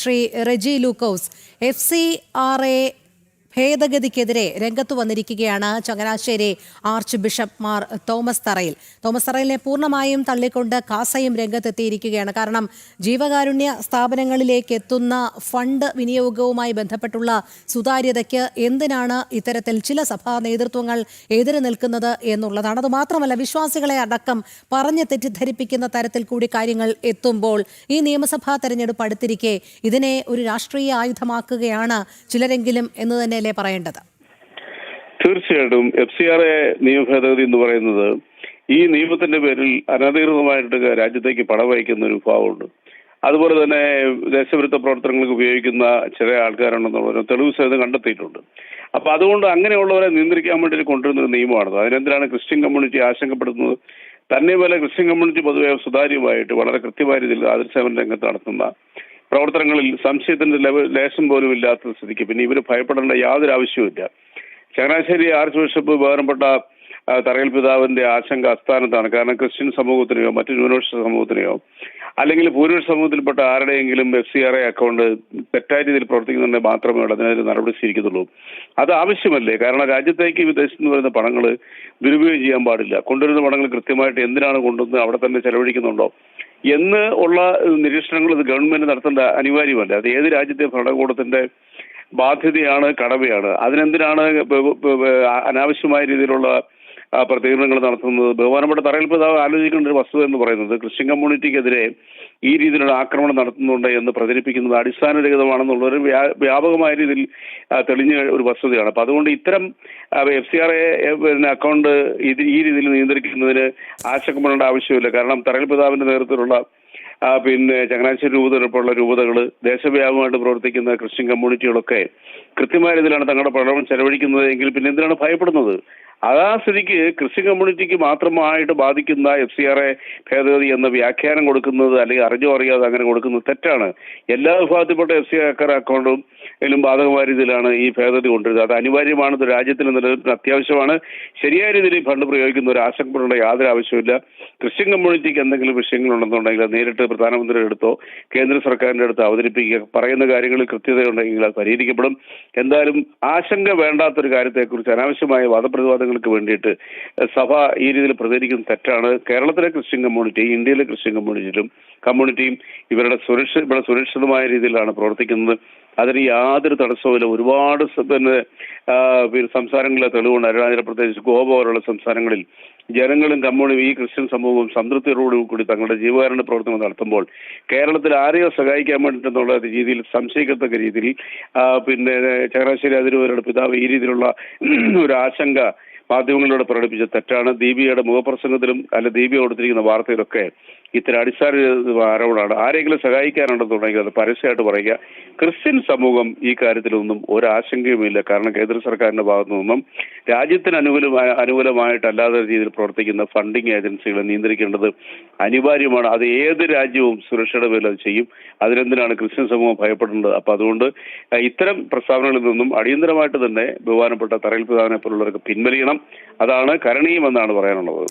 ശ്രീ റെജി ലൂക്കോസ് FCRA ഭേദഗതിക്കെതിരെ രംഗത്തു വന്നിരിക്കുകയാണ് Changanassery archbishop Mar Thomas തറയിലിനെ പൂർണ്ണമായും തള്ളിക്കൊണ്ട് കാസയും രംഗത്തെത്തിയിരിക്കുകയാണ്. കാരണം ജീവകാരുണ്യ സ്ഥാപനങ്ങളിലേക്ക് എത്തുന്ന ഫണ്ട് വിനിയോഗവുമായി ബന്ധപ്പെട്ടുള്ള സുതാര്യതയ്ക്ക് എന്തിനാണ് ഇത്തരത്തിൽ ചില സഭാ നേതൃത്വങ്ങൾ എതിര് നിൽക്കുന്നത് എന്നുള്ളതാണ്. അതുമാത്രമല്ല, വിശ്വാസികളെ അടക്കം പറഞ്ഞ് തെറ്റിദ്ധരിപ്പിക്കുന്ന തരത്തിൽ കൂടി കാര്യങ്ങൾ എത്തുമ്പോൾ ഈ നിയമസഭാ തെരഞ്ഞെടുപ്പ് അടുത്തിരിക്കെ ഇതിനെ ഒരു രാഷ്ട്രീയ ആയുധമാക്കുകയാണ് ചിലരെങ്കിലും എന്ന് തന്നെ പറയേണ്ടത്. തീർച്ചയായിട്ടും FCRA നിയമ ഭേദഗതി എന്ന് പറയുന്നത് ഈ നിയമത്തിന്റെ പേരിൽ അനധികൃതമായിട്ട് രാജ്യത്തേക്ക് പണം വഹിക്കുന്ന ഒരു വിഭാഗമുണ്ട്. അതുപോലെ തന്നെ ദേശവിരുദ്ധ പ്രവർത്തനങ്ങൾക്ക് ഉപയോഗിക്കുന്ന ചില ആൾക്കാരുണ്ടെന്നുള്ള തെളിവ് സഹിതം കണ്ടെത്തിയിട്ടുണ്ട്. അപ്പൊ അതുകൊണ്ട് അങ്ങനെയുള്ളവരെ നിയന്ത്രിക്കാൻ വേണ്ടി കൊണ്ടുവരുന്ന ഒരു നിയമമാണത്. അതിനെന്തിനാണ് ക്രിസ്ത്യൻ കമ്മ്യൂണിറ്റി ആശങ്കപ്പെടുന്നത്? തന്നെ പോലെ ക്രിസ്ത്യൻ കമ്മ്യൂണിറ്റി പൊതുവെ സുതാര്യമായിട്ട് വളരെ കൃത്യമായ രീതിയിൽ ആദർശസേവന രംഗത്ത് നടത്തുന്ന പ്രവർത്തനങ്ങളിൽ സംശയത്തിന്റെ ലേശം പോലും ഇല്ലാത്ത സ്ഥിതിക്ക് പിന്നെ ഇവർ ഭയപ്പെടേണ്ട യാതൊരു ആവശ്യവുമില്ല. ചങ്ങനാശ്ശേരി ആർച്ച് ബിഷപ്പ് ബഹുമാനപ്പെട്ട തറയിൽ പിതാവിന്റെ ആശങ്ക അസ്ഥാനത്താണ്. കാരണം ക്രിസ്ത്യൻ സമൂഹത്തിനെയോ മറ്റു ന്യൂനപക്ഷ സമൂഹത്തിനെയോ അല്ലെങ്കിൽ ഭൂരിപക്ഷ സമൂഹത്തിൽപ്പെട്ട ആരുടെയെങ്കിലും FCRA അക്കൗണ്ട് തെറ്റായ രീതിയിൽ പ്രവർത്തിക്കുന്നുണ്ടെങ്കിൽ മാത്രമേ അതിനൊരു നടപടി സ്വീകരിക്കത്തുള്ളൂ. അത് ആവശ്യമല്ലേ? കാരണം രാജ്യത്തേക്ക് വിദേശത്ത് നിന്ന് വരുന്ന പണങ്ങൾ ദുരുപയോഗം ചെയ്യാൻ പാടില്ല. കൊണ്ടുവരുന്ന പണങ്ങൾ കൃത്യമായിട്ട് എന്തിനാണ് കൊണ്ടുവന്ന് അവിടെ തന്നെ ചെലവഴിക്കുന്നുണ്ടോ എന്ന് ഉള്ള നിരീക്ഷണങ്ങൾ ഇത് ഗവൺമെന്റ് നടത്തേണ്ട അനിവാര്യമല്ല. അത് ഏത് രാജ്യത്തെ ഭരണകൂടത്തിന്റെ ബാധ്യതയാണ്, കടമയാണ്. അതിനെന്തിനാണ് അനാവശ്യമായ രീതിയിലുള്ള പ്രതികരണങ്ങൾ നടത്തുന്നത്? ബഹുമാനപ്പെട്ട തറയിൽ പിതാവ് ആലോചിക്കേണ്ട ഒരു വസ്തുത എന്ന് പറയുന്നത് ക്രിസ്ത്യൻ കമ്മ്യൂണിറ്റിക്കെതിരെ ഈ രീതിയിലുള്ള ആക്രമണം നടത്തുന്നുണ്ട് എന്ന് പ്രചരിപ്പിക്കുന്നത് അടിസ്ഥാനരഹിതമാണെന്നുള്ളൊരു വ്യാപകമായ രീതിയിൽ തെളിഞ്ഞ ഒരു വസ്തുതയാണ്. അപ്പൊ അതുകൊണ്ട് ഇത്തരം FCRA അക്കൗണ്ട് ഈ രീതിയിൽ നിയന്ത്രിക്കുന്നതിന് ആശങ്കപ്പെടേണ്ട ആവശ്യമില്ല. കാരണം തറയിൽ പിതാവിന്റെ നേതൃത്വത്തിലുള്ള ചങ്ങനാശ്ശേരി രൂപത ഉൾപ്പെടെയുള്ള രൂപതകൾ ദേശവ്യാപകമായിട്ട് പ്രവർത്തിക്കുന്ന ക്രിസ്ത്യൻ കമ്മ്യൂണിറ്റികളൊക്കെ കൃത്യമായ രീതിയിലാണ് തങ്ങളുടെ പണം ചെലവഴിക്കുന്നത് എങ്കിൽ പിന്നെ എന്തിനാണ് ഭയപ്പെടുന്നത്? ആ സ്ഥിതിക്ക് ക്രിസ്ത്യൻ കമ്മ്യൂണിറ്റിക്ക് മാത്രമായിട്ട് ബാധിക്കുന്ന FCRA ഭേദഗതി എന്ന വ്യാഖ്യാനം കൊടുക്കുന്നത് അല്ലെങ്കിൽ അറിഞ്ഞോ അറിയാതെ അങ്ങനെ കൊടുക്കുന്നത് തെറ്റാണ്. എല്ലാ വിഭാഗത്തിൽപ്പെട്ട FCRA അക്കൗണ്ടും ും ബാധകമായ രീതിയിലാണ് ഈ ഭേദഗതി കൊണ്ടുവരുന്നത്. അത് അനിവാര്യമാണ്, രാജ്യത്തിന് നിലനിൽപ്പിന് അത്യാവശ്യമാണ്. ശരിയായ രീതിയിൽ ഫണ്ട് പ്രയോഗിക്കുന്ന ഒരു ആശങ്കപ്പെടേണ്ട യാതൊരു ആവശ്യമില്ല. ക്രിസ്ത്യൻ കമ്മ്യൂണിറ്റിക്ക് എന്തെങ്കിലും വിഷയങ്ങളുണ്ടെന്നുണ്ടെങ്കിൽ അത് നേരിട്ട് പ്രധാനമന്ത്രിയുടെ അടുത്തോ കേന്ദ്ര സർക്കാരിന്റെ അടുത്തോ അവതരിപ്പിക്കുക. പറയുന്ന കാര്യങ്ങളിൽ കൃത്യതയുണ്ടെങ്കിൽ അത് പരിഹരിക്കപ്പെടും. എന്തായാലും ആശങ്ക വേണ്ടാത്തൊരു കാര്യത്തെക്കുറിച്ച് അനാവശ്യമായ വാദപ്രതിവാദങ്ങൾക്ക് വേണ്ടിയിട്ട് സഭ ഈ രീതിയിൽ പ്രതികരിക്കുന്നത് തെറ്റാണ്. കേരളത്തിലെ ക്രിസ്ത്യൻ കമ്മ്യൂണിറ്റി, ഇന്ത്യയിലെ ക്രിസ്ത്യൻ കമ്മ്യൂണിറ്റിയും ഇവിടെ സുരക്ഷിതമായ രീതിയിലാണ് പ്രവർത്തിക്കുന്നത്. അതിന് യാതൊരു തടസ്സവുമില്ല. ഒരുപാട് സംസ്ഥാനങ്ങളിലെ തെളിവുണ്ട്. അരുണാചൽപ്രദേശ്, ഗോവ പോലുള്ള സംസ്ഥാനങ്ങളിൽ ജനങ്ങളും ഈ ക്രിസ്ത്യൻ സമൂഹവും സംതൃപ്തിയോടുകൂടി തങ്ങളുടെ ജീവകാരുണ്യ പ്രവർത്തനം നടത്തുമ്പോൾ കേരളത്തിൽ ആരെയോ സഹായിക്കാൻ വേണ്ടിട്ടെന്നുള്ള രീതിയിൽ സംശയിക്കത്തക്ക രീതിയിൽ ചങ്ങനാശ്ശേരി അതിരൂപതയുടെ പിതാവ് ഈ രീതിയിലുള്ള ഒരു ആശങ്ക മാധ്യമങ്ങളിലൂടെ പ്രകടിപ്പിച്ച തെറ്റാണ്. ദീപികയുടെ മുഖപ്രസംഗത്തിലും ദീപിക കൊടുത്തിരിക്കുന്ന വാർത്തയിലൊക്കെ ഇത്തരം അടിസ്ഥാന ആരോപണമാണ്. ആരെങ്കിലും സഹായിക്കാനുണ്ടെന്നുണ്ടെങ്കിൽ അത് പരസ്യമായിട്ട് പറയുക. ക്രിസ്ത്യൻ സമൂഹം ഈ കാര്യത്തിലൊന്നും ഒരാശങ്കയുമില്ല. കാരണം കേന്ദ്ര സർക്കാരിന്റെ ഭാഗത്തു നിന്നും രാജ്യത്തിന് അനുകൂലമായിട്ടല്ലാത്ത രീതിയിൽ പ്രവർത്തിക്കുന്ന ഫണ്ടിങ് ഏജൻസികളെ നിയന്ത്രിക്കേണ്ടത് അനിവാര്യമാണ്. അത് ഏത് രാജ്യവും സുരക്ഷയുടെ പേരിൽ അത് ചെയ്യും. അതിനെന്തിനാണ് ക്രിസ്ത്യൻ സമൂഹം ഭയപ്പെടേണ്ടത്? അപ്പൊ അതുകൊണ്ട് ഇത്തരം പ്രസ്താവനകളിൽ നിന്നും അടിയന്തരമായിട്ട് തന്നെ ബഹുമാനപ്പെട്ട തറയിൽ പിതാവിനെ പോലുള്ളവർക്ക് പിൻവലിയണം. അതാണ് കരണീയമെന്നാണ് പറയാനുള്ളത്.